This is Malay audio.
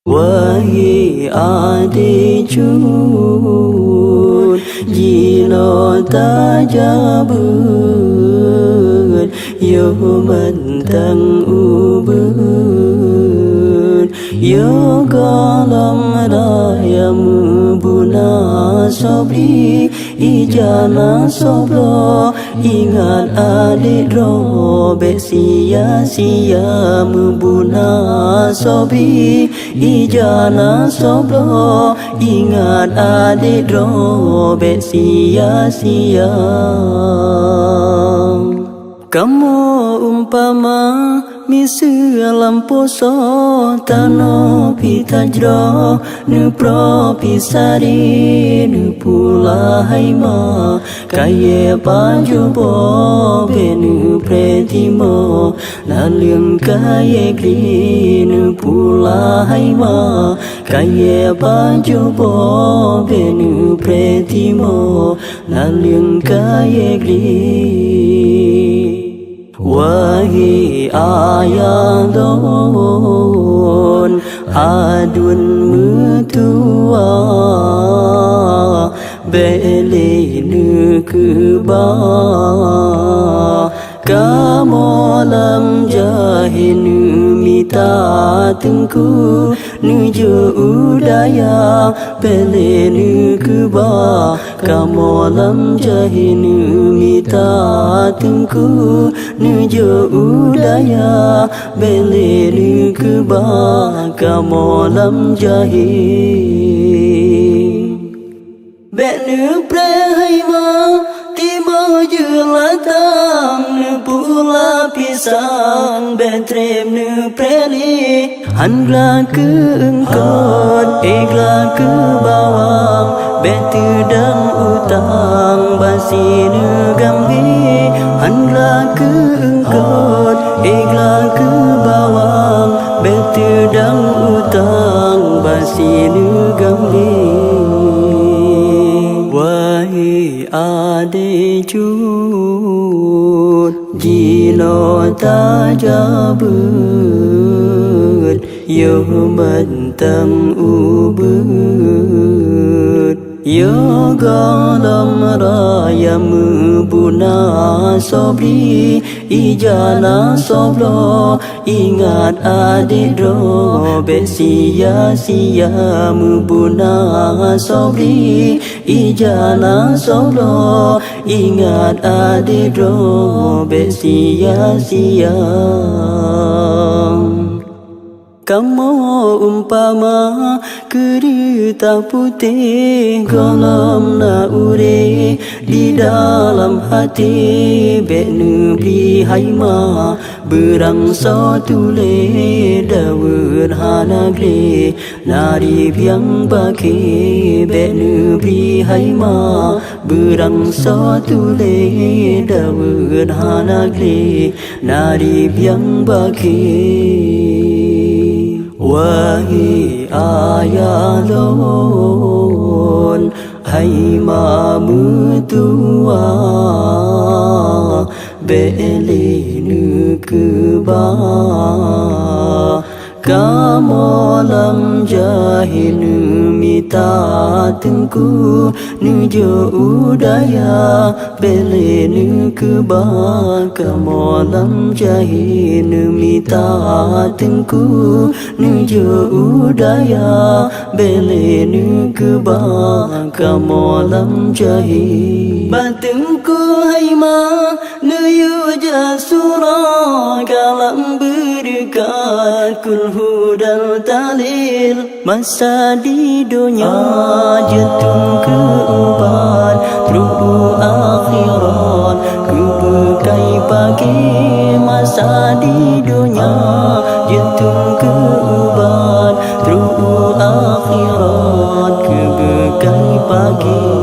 Wahai adik cucu, jino tajabun, yo mentang ubun, yo galam rayam buna sobri, ijana sobro, ingat adik robek sia-sia membuna sobri, ijana sobro, ingat adik robek sia-sia. Kamu umpama misi lampu so tano pitajro nu pro pisari nu pula haima kaye baju bo benu pretimo nalium kaye gri nu pula haima kaye baju bo benu pretimo nalium kaye gri. Wahai ayah don adun mutua beli nukuba kamu lam jahinu mita tengku nuju udaya beli nukuba kamu lam jahinu mita tengku nuju udaya beli nukuba kamu lam jahinu benu prehima timo julatang nu pula pisang betrem nu preli handla ke engkot egla ke bawang betudang utang basi nu gambi handla ke engkot egla ke bawang betudang utang basi nu gambi. Wahai adik cucu, jino tajabun, yo mentang ubun, yo galam rayam buna sobri, ijana sobro, ingat adik robek sia-sia membuna sobri, ijana sobro, ingat adik robek sia-sia. Kamu umpama kereta putih galam na ure di dalam hati benu beli haima berang sotule dawur hanagre nari biang baki benu beli haima berang sotule dawur hanagre nari biang baki. Wahai ayah don hai mamu tua beli nukuba kamu lam jahinu mita tengku nuju udaya beli nukuba kamu lam jahinu mita tengku nuju udaya beli nukuba kamu lam jahi batengku haima nuyu jasura kalam berdekat kulhu dan talil masa di dunia jatuh ke ubat ruhu akhirat ku bekai pagi masa di dunia jatuh ke ubat ruhu akhirat ku bekai pagi.